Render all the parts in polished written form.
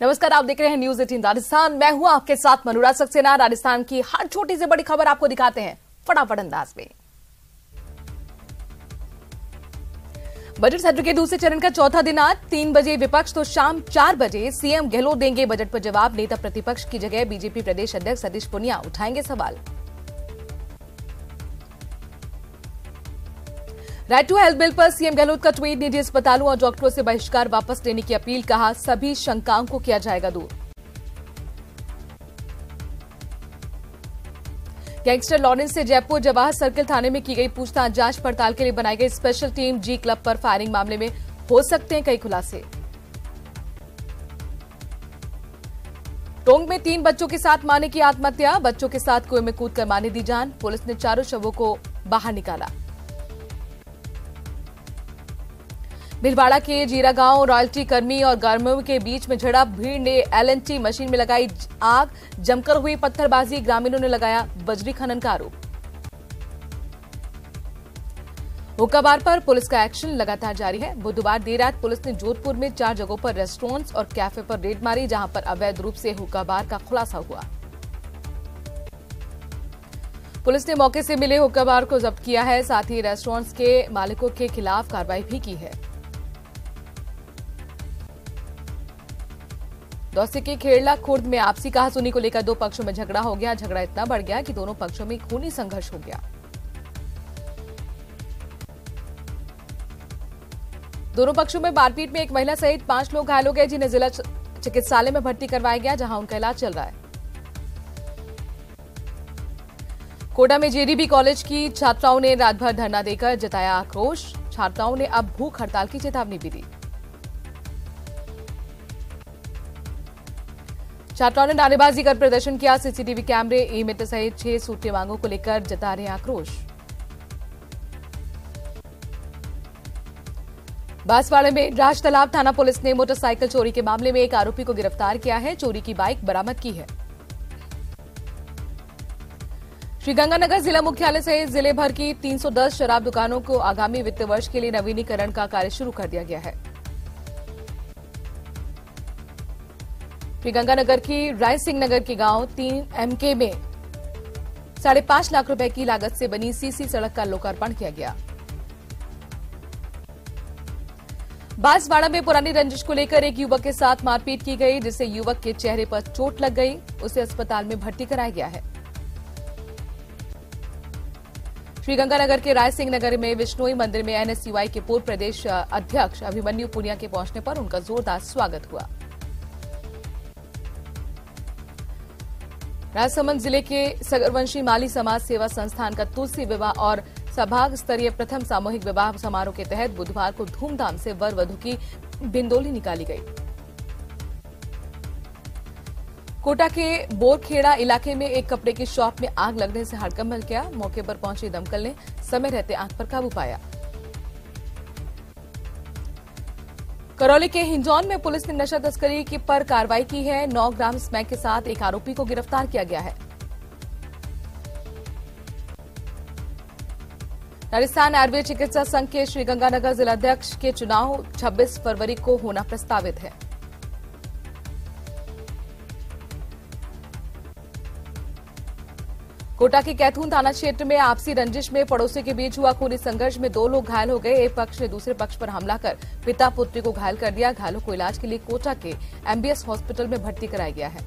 नमस्कार, आप देख रहे हैं न्यूज 18 राजस्थान। मैं हूं आपके साथ मनोराज सक्सेना। राजस्थान की हर छोटी से बड़ी खबर आपको दिखाते हैं फटाफट अंदाज में। बजट सत्र के दूसरे चरण का चौथा दिन आज 3 बजे विपक्ष तो शाम 4 बजे सीएम गहलोत देंगे बजट पर जवाब। नेता प्रतिपक्ष की जगह बीजेपी प्रदेश अध्यक्ष सतीश पूनिया उठाएंगे सवाल। राइट टू हेल्थ बिल पर सीएम गहलोत का ट्वीट। निजी अस्पतालों और डॉक्टरों से बहिष्कार वापस लेने की अपील। कहा, सभी शंकाओं को किया जाएगा दूर। गैंगस्टर लॉरेंस से जयपुर जवाहर सर्किल थाने में की गई पूछताछ। जांच पड़ताल के लिए बनाई गई स्पेशल टीम। जी क्लब पर फायरिंग मामले में हो सकते हैं कई खुलासे। टोंक में 3 बच्चों के साथ मां ने की आत्महत्या। बच्चों के साथ कुएं में कूदकर मां ने दी जान। पुलिस ने चारों शवों को बाहर निकाला। भीलवाड़ा के जीरा गांव रॉयल्टी कर्मी और गार्मियों के बीच में झड़प। भीड़ ने एलएनटी मशीन में लगाई आग। जमकर हुई पत्थरबाजी। ग्रामीणों ने लगाया बजरी खनन का आरोप। हुक्का बार पर पुलिस का एक्शन लगातार जारी है। बुधवार देर रात पुलिस ने जोधपुर में 4 जगहों पर रेस्टोरेंट्स और कैफे पर रेड मारी, जहां पर अवैध रूप से हुक्का बार का खुलासा हुआ। पुलिस ने मौके से मिले हुक्का बार को जब्त किया है। साथ ही रेस्टोरेंट्स के मालिकों के खिलाफ कार्रवाई भी की है। दौसे के खेड़ला खुर्द में आपसी कहासुनी को लेकर 2 पक्षों में झगड़ा हो गया। झगड़ा इतना बढ़ गया कि दोनों पक्षों में खूनी संघर्ष हो गया। दोनों पक्षों में मारपीट में एक महिला सहित 5 लोग घायल हो गए, जिन्हें जिला चिकित्सालय में भर्ती करवाया गया, जहां उनका इलाज चल रहा है। कोटा में जेडीबी कॉलेज की छात्राओं ने रात भर धरना देकर जताया आक्रोश। छात्राओं ने अब भूख हड़ताल की चेतावनी भी दी। छात्राओं ने नारेबाजी कर प्रदर्शन किया। सीसीटीवी कैमरे, ई मित्र सहित 6 सूत्रीय मांगों को लेकर जता रहे आक्रोश। बांसवाड़ा में राजतालाब थाना पुलिस ने मोटरसाइकिल चोरी के मामले में एक आरोपी को गिरफ्तार किया है। चोरी की बाइक बरामद की है। श्रीगंगानगर जिला मुख्यालय सहित जिले भर की 310 शराब दुकानों को आगामी वित्त वर्ष के लिए नवीनीकरण का कार्य शुरू कर दिया गया है। श्रीगंगानगर की राय सिंह नगर के गांव 3 MK में 5.5 लाख रुपए की लागत से बनी सीसी सड़क का लोकार्पण किया गया। बांसवाड़ा में पुरानी रंजिश को लेकर एक युवक के साथ मारपीट की गई, जिससे युवक के चेहरे पर चोट लग गई। उसे अस्पताल में भर्ती कराया गया है। श्रीगंगानगर के राय सिंह नगर में विश्नोई मंदिर में NSUI के पूर्व प्रदेश अध्यक्ष अभिमन्यु पुनिया के पहुंचने पर उनका जोरदार स्वागत हुआ। राजसमंद जिले के सगरवंशी माली समाज सेवा संस्थान का तुलसी विवाह और सभाग स्तरीय प्रथम सामूहिक विवाह समारोह के तहत बुधवार को धूमधाम से वर वधू की बिंदोली निकाली गई। कोटा के बोरखेड़ा इलाके में एक कपड़े की शॉप में आग लगने से हड़कंप मच गया। मौके पर पहुंची दमकल ने समय रहते आग पर काबू पाया। करौली के हिंजौन में पुलिस ने नशा तस्करी की पर कार्रवाई की है। 9 ग्राम स्मैक के साथ एक आरोपी को गिरफ्तार किया गया है। राजस्थान आयुर्वेद चिकित्सा संघ के श्रीगंगानगर जिलाध्यक्ष के चुनाव 26 फरवरी को होना प्रस्तावित है। कोटा के कैथून थाना क्षेत्र में आपसी रंजिश में पड़ोसी के बीच हुआ खूनी संघर्ष में 2 लोग घायल हो गए। एक पक्ष ने दूसरे पक्ष पर हमला कर पिता पुत्री को घायल कर दिया। घायलों को इलाज के लिए कोटा के MBS हॉस्पिटल में भर्ती कराया गया है।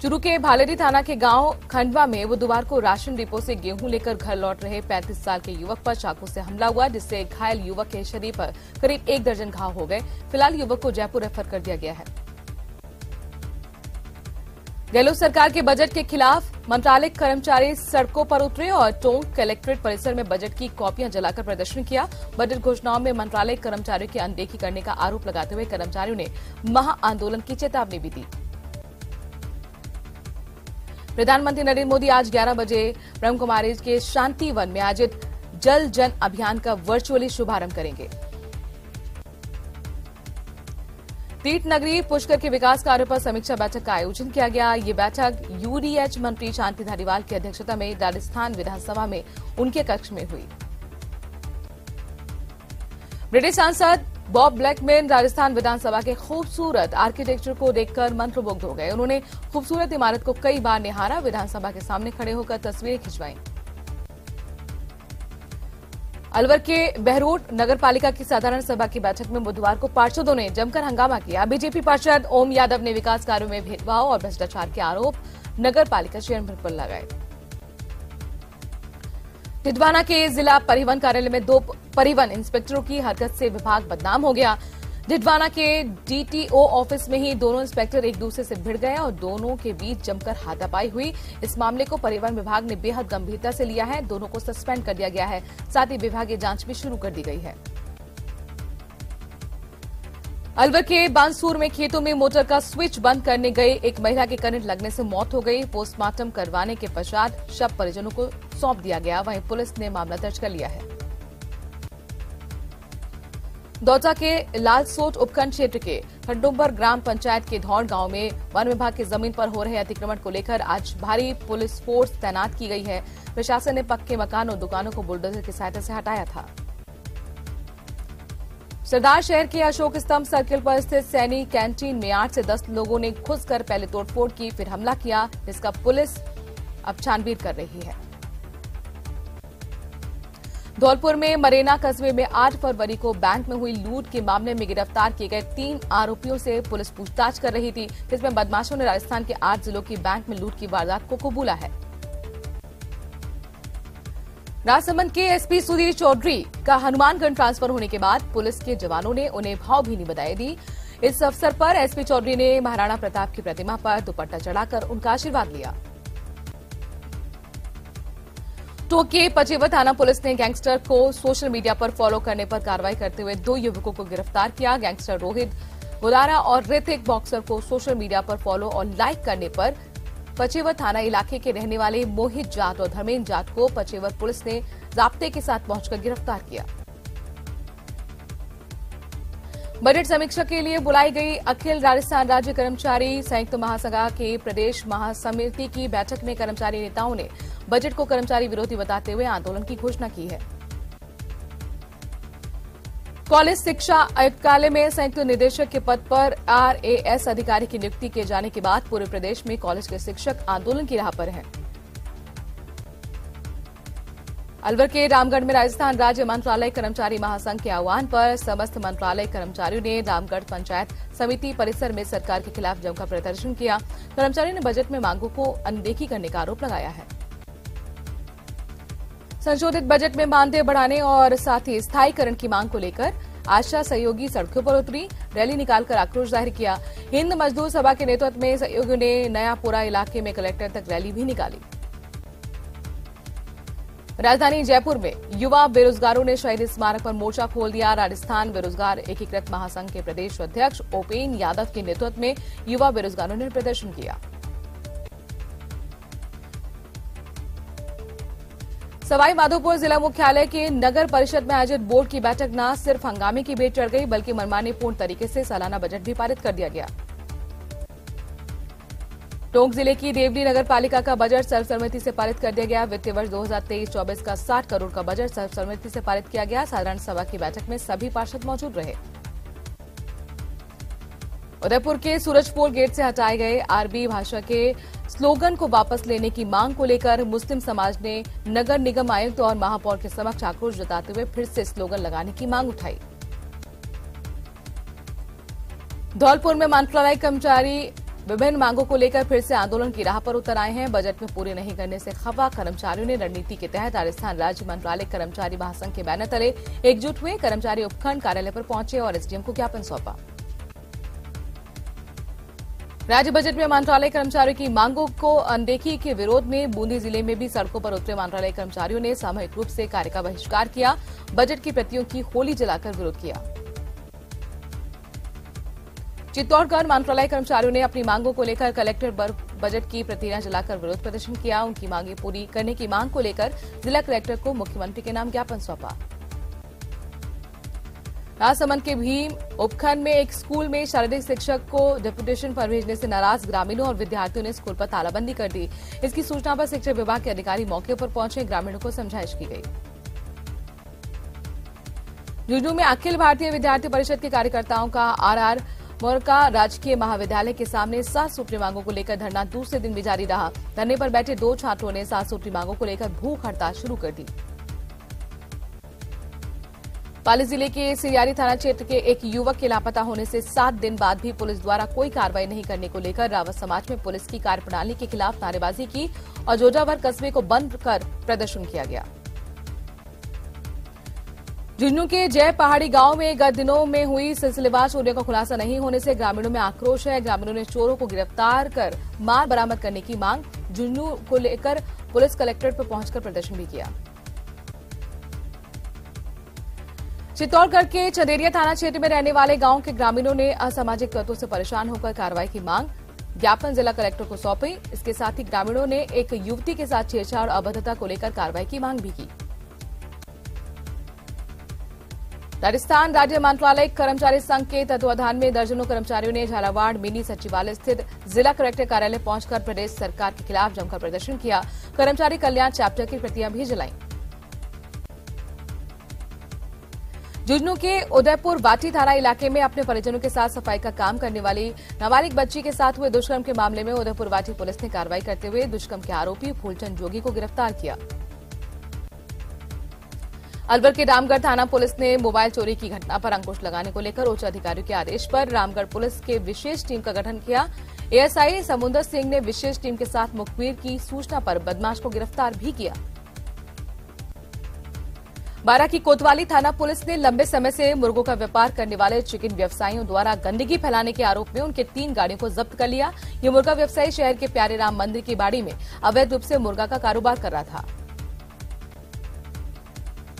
चूरू के भालेरी थाना के गांव खंडवा में बुधवार को राशन डिपो से गेहूं लेकर घर लौट रहे 35 साल के युवक पर चाकू से हमला हुआ, जिससे घायल युवक के शरीर पर करीब 1 दर्जन घाव हो गए। फिलहाल युवक को जयपुर रेफर कर दिया गया है। गहलोत सरकार के बजट के खिलाफ मंत्रालय कर्मचारी सड़कों पर उतरे और टोंक कलेक्ट्रेट परिसर में बजट की कॉपियां जलाकर प्रदर्शन किया। बजट घोषणाओं में मंत्रालय कर्मचारियों की अनदेखी करने का आरोप लगाते हुए कर्मचारियों ने महाआंदोलन की चेतावनी भी दी। प्रधानमंत्री नरेंद्र मोदी आज 11 बजे ब्रह्मकुमारी के शांतिवन में आयोजित जल जन अभियान का वर्चुअली शुभारंभ करेंगे। तीर्थ नगरी पुष्कर के विकास कार्यों पर समीक्षा बैठक का आयोजन किया गया। ये बैठक UDH मंत्री शांति धारीवाल की अध्यक्षता में राजस्थान विधानसभा में उनके कक्ष में हुई। ब्रिटिश सांसद बॉब ब्लैकमैन राजस्थान विधानसभा के खूबसूरत आर्किटेक्चर को देखकर मंत्रमुग्ध हो गए। उन्होंने खूबसूरत इमारत को कई बार निहारा, विधानसभा के सामने खड़े होकर तस्वीरें खिंचवाईं। अलवर के बहरोड नगर पालिका की साधारण सभा की बैठक में बुधवार को पार्षदों ने जमकर हंगामा किया। बीजेपी पार्षद ओम यादव ने विकास कार्यों में भेदभाव और भ्रष्टाचार के आरोप नगर पालिका चेयरमैन पर लगाए। टिटवाना के जिला परिवहन कार्यालय में 2 परिवहन इंस्पेक्टरों की हरकत से विभाग बदनाम हो गया। टिटवाना के डीटीओ ऑफिस में ही दोनों इंस्पेक्टर एक दूसरे से भिड़ गए और दोनों के बीच जमकर हाथापाई हुई। इस मामले को परिवहन विभाग ने बेहद गंभीरता से लिया है। दोनों को सस्पेंड कर दिया गया है। साथ ही विभागीय जांच भी शुरू कर दी गई है। अलवर के बांसूर में खेतों में मोटर का स्विच बंद करने गई एक महिला की करंट लगने से मौत हो गई। पोस्टमार्टम करवाने के पश्चात शव परिजनों को सौंप दिया गया। वहीं पुलिस ने मामला दर्ज कर लिया है। दौसा के लालसोट उपखंड क्षेत्र के खंडुम्बर ग्राम पंचायत के धौड़ गांव में वन विभाग की जमीन पर हो रहे अतिक्रमण को लेकर आज भारी पुलिस फोर्स तैनात की गई है। प्रशासन ने पक्के मकान और दुकानों को बुलडोजर की सहायता से हटाया था। सरदार शहर के अशोक स्तंभ सर्किल पर स्थित सैनी कैंटीन में 8 से 10 लोगों ने घुसकर पहले तोड़फोड़ की, फिर हमला किया, जिसका पुलिस अब छानबीन कर रही है। धौलपुर में मरेना कस्बे में 8 फरवरी को बैंक में हुई लूट के मामले में गिरफ्तार किए गए 3 आरोपियों से पुलिस पूछताछ कर रही थी, जिसमें बदमाशों ने राजस्थान के 8 जिलों की बैंक में लूट की वारदात को कबूला है। राजसमंद के एसपी सुधीर चौधरी का हनुमानगढ़ ट्रांसफर होने के बाद पुलिस के जवानों ने उन्हें भावभीनी बधाई दी। इस अवसर पर एसपी चौधरी ने महाराणा प्रताप की प्रतिमा पर दुपट्टा चढ़ाकर उनका आशीर्वाद लिया। टोंक के पचेवर थाना पुलिस ने गैंगस्टर को सोशल मीडिया पर फॉलो करने पर कार्रवाई करते हुए 2 युवकों को गिरफ्तार किया। गैंगस्टर रोहित गुदारा और ऋतिक बॉक्सर को सोशल मीडिया पर फॉलो और लाइक करने पर पचेवर थाना इलाके के रहने वाले मोहित जाट और धर्मेंद्र जाट को पचेवर पुलिस ने जाब्ते के साथ पहुंचकर गिरफ्तार किया। बजट समीक्षा के लिए बुलाई गई अखिल राजस्थान राज्य कर्मचारी संयुक्त महासंघ के प्रदेश महासमिति की बैठक में कर्मचारी नेताओं ने बजट को कर्मचारी विरोधी बताते हुए आंदोलन की घोषणा की है। कॉलेज शिक्षा आयुक्तालय में संयुक्त निदेशक के पद पर आरएएस अधिकारी की नियुक्ति किए जाने के बाद पूरे प्रदेश में कॉलेज के शिक्षक आंदोलन की राह पर हैं। अलवर के रामगढ़ में राजस्थान राज्य मंत्रालय कर्मचारी महासंघ के आह्वान पर समस्त मंत्रालय कर्मचारियों ने रामगढ़ पंचायत समिति परिसर में सरकार के खिलाफ जमकर प्रदर्शन किया। कर्मचारियों ने बजट में मांगों को अनदेखी करने का आरोप लगाया है। संशोधित बजट में मानदेय बढ़ाने और साथ ही स्थायीकरण की मांग को लेकर आशा सहयोगी सड़कों पर उतरी, रैली निकालकर आक्रोश जाहिर किया। हिंद मजदूर सभा के नेतृत्व में सहयोगियों ने नयापुरा इलाके में कलेक्टर तक रैली भी निकाली। राजधानी जयपुर में युवा बेरोजगारों ने शहीद स्मारक पर मोर्चा खोल दिया। राजस्थान बेरोजगार एकीकृत महासंघ के प्रदेश अध्यक्ष उपेन यादव के नेतृत्व में युवा बेरोजगारों ने प्रदर्शन किया। सवाई माधोपुर जिला मुख्यालय के नगर परिषद में आयोजित बोर्ड की बैठक न सिर्फ हंगामे की भेंट चढ़ गई, बल्कि मनमानीपूर्ण तरीके से सालाना बजट भी पारित कर दिया गया। टोंक जिले की देवली नगर पालिका का बजट सर्वसम्मति से पारित कर दिया गया। वित्तीय वर्ष 2023-24 का 60 करोड़ का बजट सर्वसम्मति से पारित किया गया। साधारण सभा की बैठक में सभी पार्षद मौजूद रहे। उदयपुर के सूरजपोल गेट से हटाए गए अरबी भाषा के स्लोगन को वापस लेने की मांग को लेकर मुस्लिम समाज ने नगर निगम आयुक्त और महापौर के समक्ष आक्रोश जताते हुए फिर से स्लोगन लगाने की मांग उठाई। धौलपुर में मंत्रालय कर्मचारी विभिन्न मांगों को लेकर फिर से आंदोलन की राह पर उतर आए हैं। बजट में पूरे नहीं करने से खफा कर्मचारियों ने रणनीति के तहत राजस्थान राज्य मंत्रालय कर्मचारी महासंघ के बैनर तले एकजुट हुए। कर्मचारी उपखंड कार्यालय पर पहुंचे और एसडीएम को ज्ञापन सौंपा। राज्य बजट में मंत्रालय कर्मचारियों की मांगों को अनदेखी के विरोध में बूंदी जिले में भी सड़कों पर उतरे मंत्रालय कर्मचारियों ने सामूहिक रूप से कार्य का बहिष्कार किया। बजट की प्रतियों की होली जलाकर विरोध किया। चित्तौड़गढ़ मंत्रालय कर्मचारियों ने अपनी मांगों को लेकर कलेक्टर बजट की प्रतियां जलाकर विरोध प्रदर्शन किया। उनकी मांगें पूरी करने की मांग को लेकर जिला कलेक्टर को मुख्यमंत्री के नाम ज्ञापन सौंपा। राजसमंद के भीम उपखंड में एक स्कूल में शारीरिक शिक्षक को डेपुटेशन पर भेजने से नाराज ग्रामीणों और विद्यार्थियों ने स्कूल पर तालाबंदी कर दी। इसकी सूचना पर शिक्षा विभाग के अधिकारी मौके पर पहुंचे, ग्रामीणों को समझाइश की गई। झुंझुनू में अखिल भारतीय विद्यार्थी परिषद के कार्यकर्ताओं का आरआर मोरका राजकीय महाविद्यालय के सामने 7 सूत्री मांगों को लेकर धरना दूसरे दिन भी जारी रहा। धरने पर बैठे 2 छात्रों ने 7 सूत्री मांगों को लेकर भूख हड़ताल शुरू कर दी। पाली जिले के सिरियारी थाना क्षेत्र के एक युवक के लापता होने से 7 दिन बाद भी पुलिस द्वारा कोई कार्रवाई नहीं करने को लेकर रावत समाज में पुलिस की कार्यप्रणाली के खिलाफ नारेबाजी की और जोजावर कस्बे को बंद कर प्रदर्शन किया गया। झुंझुनू के जय पहाड़ी गांव में गत दिनों में हुई सिलसिलेवार चोरियों का खुलासा नहीं होने से ग्रामीणों में आक्रोश है। ग्रामीणों ने चोरों को गिरफ्तार कर माल बरामद करने की मांग झुंझुनू को लेकर पुलिस कलेक्ट्रेट पर पहुंचकर प्रदर्शन भी किया। चित्तौड़गढ़ के चंदेरिया थाना क्षेत्र में रहने वाले गांव के ग्रामीणों ने असामाजिक तत्वों से परेशान होकर कार्रवाई की मांग ज्ञापन जिला कलेक्टर को सौंपी। इसके साथ ही ग्रामीणों ने एक युवती के साथ छेड़छाड़ और अभद्रता को लेकर कार्रवाई की मांग भी की। राजस्थान राज्य मंत्रालय कर्मचारी संघ के तत्वाधान में दर्जनों कर्मचारियों ने झालावाड़ मिनी सचिवालय स्थित जिला कलेक्टर कार्यालय पहुंचकर प्रदेश सरकार के खिलाफ जमकर प्रदर्शन किया। कर्मचारी कल्याण चैप्टर की प्रतियां भी जलाईं। झुंझुनू के उदयपुर वाटी थाना इलाके में अपने परिजनों के साथ सफाई का काम करने वाली नाबालिग बच्ची के साथ हुए दुष्कर्म के मामले में उदयपुर वाटी पुलिस ने कार्रवाई करते हुए दुष्कर्म के आरोपी फूलचंद जोगी को गिरफ्तार किया। अलवर के रामगढ़ थाना पुलिस ने मोबाइल चोरी की घटना पर अंकुश लगाने को लेकर उच्च अधिकारियों के आदेश पर रामगढ़ पुलिस के विशेष टीम का गठन किया। एएसआई समुंदर सिंह ने विशेष टीम के साथ मुखबिर की सूचना पर बदमाश को गिरफ्तार भी किया। बारां की कोतवाली थाना पुलिस ने लंबे समय से मुर्गों का व्यापार करने वाले चिकन व्यवसायियों द्वारा गंदगी फैलाने के आरोप में उनके 3 गाड़ियों को जब्त कर लिया। ये मुर्गा व्यवसायी शहर के प्यारे राम मंदिर की बाड़ी में अवैध रूप से मुर्गा का कारोबार कर रहा था।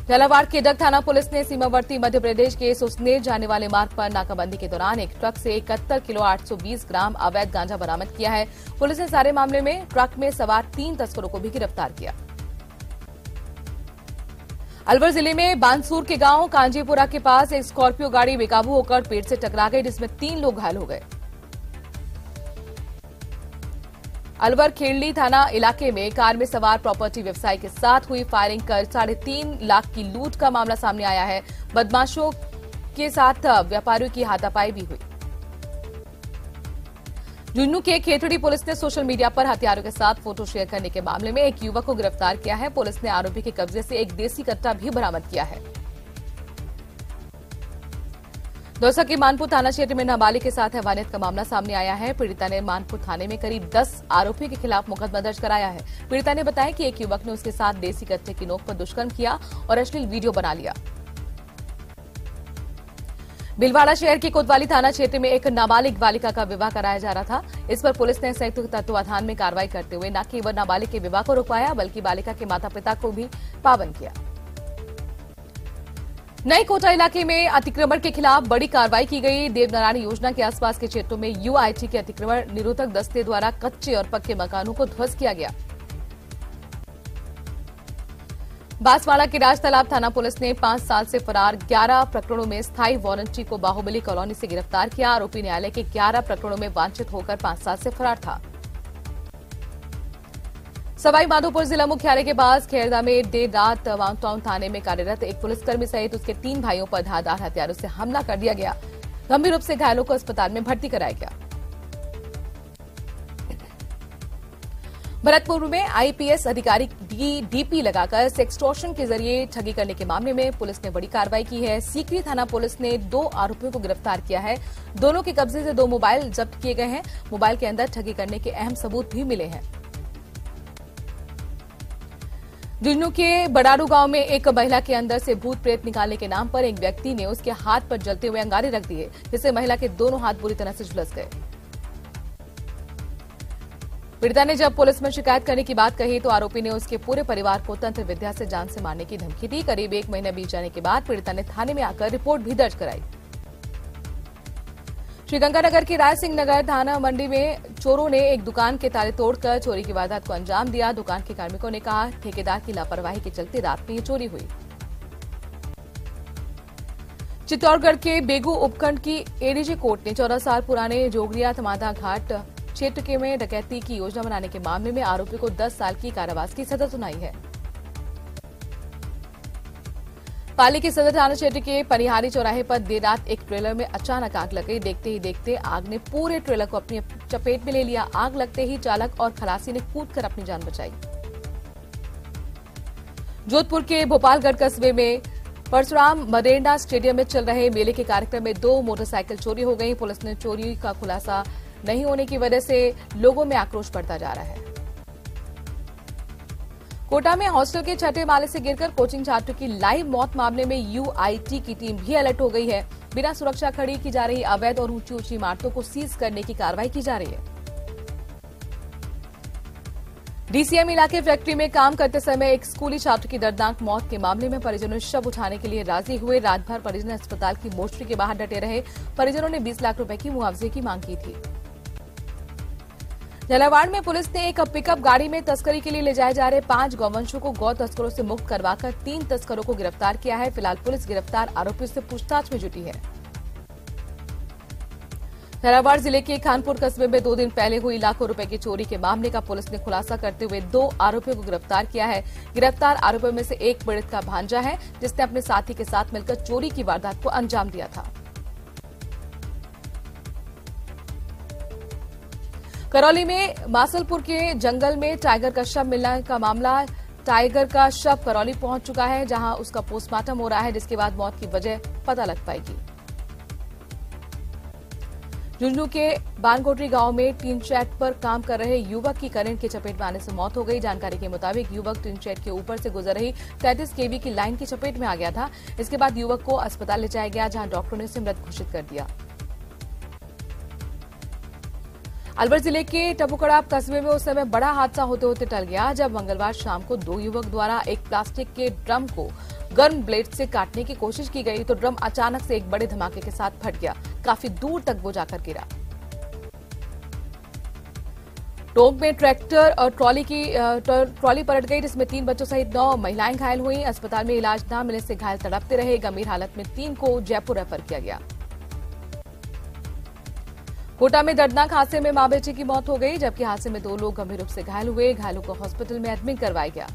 झालावाड़ के डग थाना पुलिस ने सीमावर्ती मध्य प्रदेश के सुसनेर जाने वाले मार्ग पर नाकाबंदी के दौरान एक ट्रक से 71 किलो 820 ग्राम अवैध गांजा बरामद किया है। पुलिस ने सारे मामले में ट्रक में सवार 3 तस्करों को भी गिरफ्तार किया। अलवर जिले में बानसूर के गांव कांजीपुरा के पास एक स्कॉर्पियो गाड़ी बेकाबू होकर पेड़ से टकरा गई, जिसमें 3 लोग घायल हो गए। अलवर खेड़ली थाना इलाके में कार में सवार प्रॉपर्टी व्यवसायी के साथ हुई फायरिंग कर 3.5 लाख की लूट का मामला सामने आया है। बदमाशों के साथ व्यापारियों की हाथापाई भी हुई। झुंझुनू के खेतड़ी पुलिस ने सोशल मीडिया पर हथियारों के साथ फोटो शेयर करने के मामले में एक युवक को गिरफ्तार किया है। पुलिस ने आरोपी के कब्जे से एक देसी कट्टा भी बरामद किया है। दौसा के मानपुर थाना क्षेत्र में नाबालिग के साथ हैवानियत का मामला सामने आया है। पीड़िता ने मानपुर थाने में करीब 10 आरोपियों के खिलाफ मुकदमा दर्ज कराया है। पीड़िता ने बताया कि एक युवक ने उसके साथ देसी कट्टे की नोक पर दुष्कर्म किया और अश्लील वीडियो बना लिया। भीलवाड़ा शहर के कोतवाली थाना क्षेत्र में एक नाबालिग बालिका का विवाह कराया जा रहा था। इस पर पुलिस ने संयुक्त तत्वाधान में कार्रवाई करते हुए न केवल नाबालिग के विवाह को रुकवाया बल्कि बालिका के माता पिता को भी पाबंद किया। नई कोटा इलाके में अतिक्रमण के खिलाफ बड़ी कार्रवाई की गई। देवनारायण योजना के आसपास के क्षेत्रों में यूआईटी के अतिक्रमण निरोधक दस्ते द्वारा कच्चे और पक्के मकानों को ध्वस्त किया गया। बांसवाड़ा के राजतालाब थाना पुलिस ने 5 साल से फरार 11 प्रकरणों में स्थायी वारंटी को बाहुबली कॉलोनी से गिरफ्तार किया। आरोपी न्यायालय के 11 प्रकरणों में वांछित होकर 5 साल से फरार था। सवाई माधोपुर जिला मुख्यालय के पास खेरदा में देर रात माउंटटाउन थाने में कार्यरत एक पुलिसकर्मी सहित उसके 3 भाइयों पर धारदार हथियारों से हमला कर दिया गया। गंभीर रूप से घायलों को अस्पताल में भर्ती कराया गया। भरतपुर में आईपीएस अधिकारी की डीपी लगाकर सेक्सटॉर्शन के जरिए ठगी करने के मामले में पुलिस ने बड़ी कार्रवाई की है। सीकरी थाना पुलिस ने 2 आरोपियों को गिरफ्तार किया है। दोनों के कब्जे से 2 मोबाइल जब्त किए गए हैं। मोबाइल के अंदर ठगी करने के अहम सबूत भी मिले हैं। झुंझुनू के बड़ारू गांव में एक महिला के अंदर से भूत प्रेत निकालने के नाम पर एक व्यक्ति ने उसके हाथ पर जलते हुए अंगारे रख दिए, जिससे महिला के दोनों हाथ बुरी तरह से झुलस गए। पीड़िता ने जब पुलिस में शिकायत करने की बात कही तो आरोपी ने उसके पूरे परिवार को तंत्र विद्या से जान से मारने की धमकी दी। करीब 1 महीने बीत जाने के बाद पीड़िता ने थाने में आकर रिपोर्ट भी दर्ज कराई। श्रीगंगानगर के राय सिंह नगर थाना मंडी में चोरों ने एक दुकान के ताले तोड़कर चोरी की वारदात को अंजाम दिया। दुकान के कार्मिकों ने कहा ठेकेदार की लापरवाही के चलते रात में ये चोरी हुई। चित्तौड़गढ़ के बेगू उपखंड की एडीजे कोर्ट ने 14 साल पुराने जोगरिया तमादा घाट क्षेत्र में डकैती की योजना बनाने के मामले में आरोपी को 10 साल की कारावास की सजा सुनाई है। पाली के सदर थाना क्षेत्र के पनिहारी चौराहे पर देर रात एक ट्रेलर में अचानक आग लग गई। देखते ही देखते आग ने पूरे ट्रेलर को अपनी चपेट में ले लिया। आग लगते ही चालक और खलासी ने कूदकर अपनी जान बचाई। जोधपुर के भोपालगढ़ कस्बे में परशुराम मरेंडा स्टेडियम में चल रहे मेले के कार्यक्रम में 2 मोटरसाइकिल चोरी हो गई। पुलिस ने चोरी का खुलासा नहीं होने की वजह से लोगों में आक्रोश बढ़ता जा रहा है। कोटा में हॉस्टल के छठे माले से गिरकर कोचिंग छात्र की लाइव मौत मामले में यूआईटी की टीम भी अलर्ट हो गई है। बिना सुरक्षा खड़ी की जा रही अवैध और ऊंची इमारतों को सीज करने की कार्रवाई की जा रही है। डीसीएम इलाके फैक्ट्री में काम करते समय एक स्कूली छात्र की दर्दनाक मौत के मामले में परिजनों ने शव उठाने के लिए राजी हुए। रात भर परिजन अस्पताल की मोर्चरी के बाहर डटे रहे। परिजनों ने 20 लाख रुपए की मुआवजे की मांग की थी। झालावाड़ में पुलिस ने एक पिकअप गाड़ी में तस्करी के लिए ले जाए जा रहे 5 गौवंशों को गौ तस्करों से मुक्त करवाकर 3 तस्करों को गिरफ्तार किया है। फिलहाल पुलिस गिरफ्तार आरोपियों से पूछताछ में जुटी है। झालावाड़ जिले के खानपुर कस्बे में 2 दिन पहले हुई लाखों रुपए की चोरी के मामले का पुलिस ने खुलासा करते हुए 2 आरोपियों को गिरफ्तार किया है। गिरफ्तार आरोपियों में से एक पीड़ित का भांजा है, जिसने अपने साथी के साथ मिलकर चोरी की वारदात को अंजाम दिया था। करौली में मासलपुर के जंगल में टाइगर का शव मिलने का मामला। टाइगर का शव करौली पहुंच चुका है, जहां उसका पोस्टमार्टम हो रहा है, जिसके बाद मौत की वजह पता लग पाएगी। झुंझुनू के बानकोटरी गांव में टीन शेड पर काम कर रहे युवक की करंट की चपेट में आने से मौत हो गई। जानकारी के मुताबिक युवक टीन शेड के ऊपर से गुजर रही 33 केवी की लाइन की चपेट में आ गया था। इसके बाद युवक को अस्पताल ले जाया गया, जहां डॉक्टरों ने उसे मृत घोषित कर दिया। अलवर जिले के टपुकड़ा कस्बे में उस समय बड़ा हादसा होते होते टल गया, जब मंगलवार शाम को 2 युवक द्वारा एक प्लास्टिक के ड्रम को गर्म ब्लेड से काटने की कोशिश की गई तो ड्रम अचानक से एक बड़े धमाके के साथ फट गया। काफी दूर तक वो जाकर गिरा। टोंक में ट्रैक्टर और ट्रॉली पलट गई, जिसमें 3 बच्चों सहित 9 महिलाएं घायल हुई। अस्पताल में इलाज न मिलने से घायल तड़पते रहे। गंभीर हालत में 3 को जयपुर रेफर किया गया। कोटा में दर्दनाक हादसे में मां बेटे की मौत हो गई, जबकि हादसे में 2 लोग गंभीर रूप से घायल हुए। घायलों को हॉस्पिटल में एडमिट करवाया गया।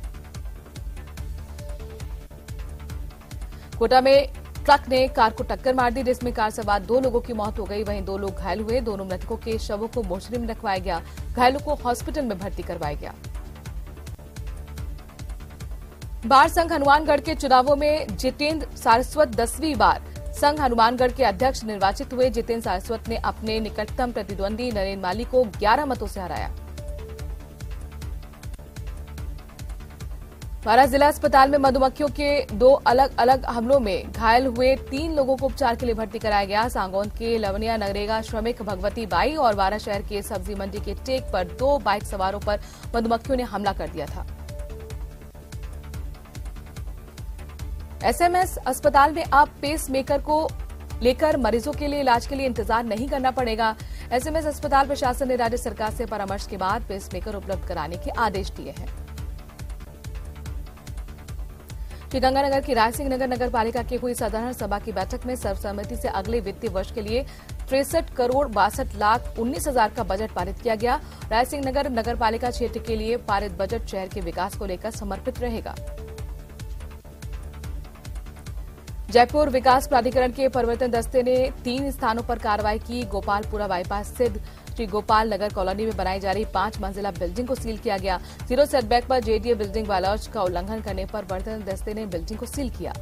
कोटा में ट्रक ने कार को टक्कर मार दी, जिसमें कार सवार 2 लोगों की मौत हो गई। वहीं 2 लोग घायल हुए। दोनों मृतकों के शवों को मोर्चरी में रखवाया गया। घायलों को हॉस्पिटल में भर्ती करवाया गया। बार संघ हनुमानगढ़ के चुनावों में जितेंद्र सारस्वत 10वीं बार संघ हनुमानगढ़ के अध्यक्ष निर्वाचित हुए। जितेंद्र सारस्वत ने अपने निकटतम प्रतिद्वंदी नरेंद्र माली को 11 मतों से हराया। बारां जिला अस्पताल में मधुमक्खियों के 2 अलग अलग हमलों में घायल हुए 3 लोगों को उपचार के लिए भर्ती कराया गया। सांगोन के लवनिया नगरेगा श्रमिक भगवती बाई और बारां शहर के सब्जी मंडी के टेक पर 2 बाइक सवारों पर मधुमक्खियों ने हमला कर दिया था। एसएमएस अस्पताल में अब पेस मेकर को लेकर मरीजों के लिए इलाज के लिए इंतजार नहीं करना पड़ेगा। एसएमएस अस्पताल प्रशासन ने राज्य सरकार से परामर्श के बाद पेस मेकर उपलब्ध कराने के आदेश दिए हैं। श्रीगंगानगर की रायसिंह नगर नगर पालिका की हुई साधारण सभा की बैठक में सर्वसम्मति से अगले वित्तीय वर्ष के लिए 63 करोड़ 62 लाख 19 हजार का बजट पारित किया गया। रायसिंह नगर नगर पालिका क्षेत्र के लिए पारित बजट शहर के विकास को लेकर समर्पित रहेगा। जयपुर विकास प्राधिकरण के परिवर्तन दस्ते ने 3 स्थानों पर कार्रवाई की। गोपालपुरा बाईपास स्थित श्री गोपाल नगर कॉलोनी में बनाई जा रही 5 मंजिला बिल्डिंग को सील किया गया। 0 सेटबैक पर जेडीए बिल्डिंग बायलॉज का उल्लंघन करने पर परिवर्तन दस्ते ने बिल्डिंग को सील किया।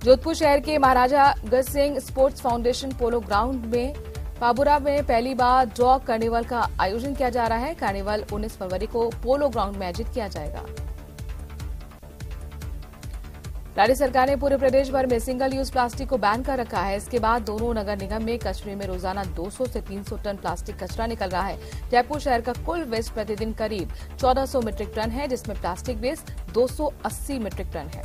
जोधपुर शहर के Maharaja Agrasen Singh sports foundation polo ground में पाबुरा में पहली बार डॉग कार्निवल का आयोजन किया जा रहा है। कार्निवल 19 फरवरी को पोलो ग्राउंड में आयोजित किया जाएगा। राज्य सरकार ने पूरे प्रदेश भर में सिंगल यूज प्लास्टिक को बैन कर रखा है। इसके बाद दोनों नगर निगम में कचरे में रोजाना 200 से 300 टन प्लास्टिक कचरा निकल रहा है। जयपुर शहर का कुल वेस्ट प्रतिदिन करीब 1400 मीट्रिक टन है, जिसमें प्लास्टिक वेस्ट 280 मीट्रिक टन है।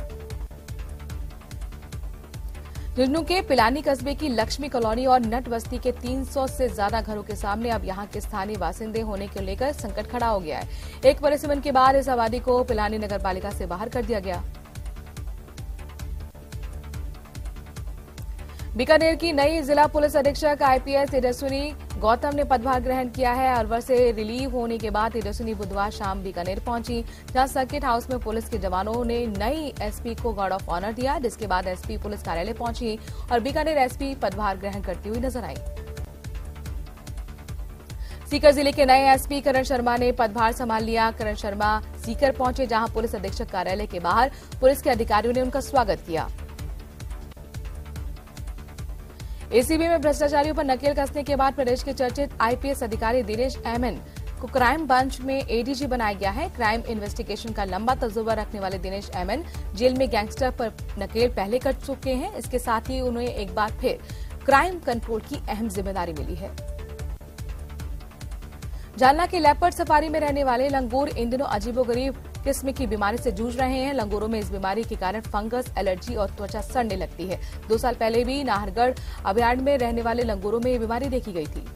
झुंझुनू के पिलानी कस्बे की लक्ष्मी कॉलोनी और नट बस्ती के 300 से ज्यादा घरों के सामने अब यहां के स्थानीय बासिंदे होने को लेकर संकट खड़ा हो गया है। एक परिसीमन के बाद इस आबादी को पिलानी नगर पालिका से बाहर कर दिया गया। बीकानेर की नई जिला पुलिस अधीक्षक आईपीएस तेजस्विनी गौतम ने पदभार ग्रहण किया है। अलवर से रिलीव होने के बाद तेजस्विनी बुधवार शाम बीकानेर पहुंची, जहां सर्किट हाउस में पुलिस के जवानों ने नई एसपी को गार्ड ऑफ ऑनर दिया, जिसके बाद एसपी पुलिस कार्यालय पहुंची और बीकानेर एसपी पदभार ग्रहण करती हुई नजर आई। सीकर जिले के नए एसपी करण शर्मा ने पदभार संभाल लिया। करण शर्मा सीकर पहुंचे, जहां पुलिस अधीक्षक कार्यालय के बाहर पुलिस के अधिकारियों ने उनका स्वागत किया। एसीबी में भ्रष्टाचारियों पर नकेल कसने के बाद प्रदेश के चर्चित आईपीएस अधिकारी दिनेश एमएन को क्राइम ब्रांच में एडीजी बनाया गया है। क्राइम इन्वेस्टिगेशन का लंबा तजुर्बा रखने वाले दिनेश एमएन जेल में गैंगस्टर पर नकेल पहले कर चुके हैं। इसके साथ ही उन्हें एक बार फिर क्राइम कंट्रोल की अहम जिम्मेदारी मिली है। जालना के लेपर्ड सफारी में रहने वाले लंगूर इन दिनों अजीबोगरीब किस्म की बीमारी से जूझ रहे हैं। लंगूरों में इस बीमारी के कारण फंगस, एलर्जी और त्वचा सड़ने लगती है। 2 साल पहले भी नाहरगढ़ अभयारण्य में रहने वाले लंगूरों में ये बीमारी देखी गई थी।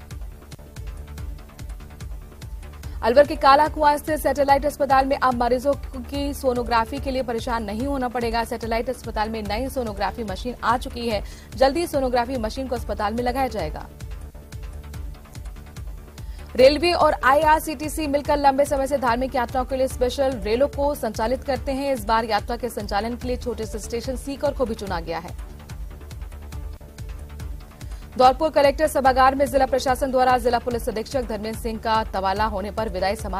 अलवर के काला कुआं स्थित सैटेलाइट अस्पताल में अब मरीजों की सोनोग्राफी के लिए परेशान नहीं होना पड़ेगा। सैटेलाइट अस्पताल में नई सोनोग्राफी मशीन आ चुकी है। जल्दी सोनोग्राफी मशीन को अस्पताल में लगाया जाएगा। रेलवे और आईआरसीटीसी मिलकर लंबे समय से धार्मिक यात्राओं के लिए स्पेशल रेलों को संचालित करते हैं। इस बार यात्रा के संचालन के लिए छोटे से स्टेशन सीकर को भी चुना गया है। धौलपुर कलेक्टर सभागार में जिला प्रशासन द्वारा जिला पुलिस अधीक्षक धर्मेंद्र सिंह का तबादला होने पर विदाई समारोह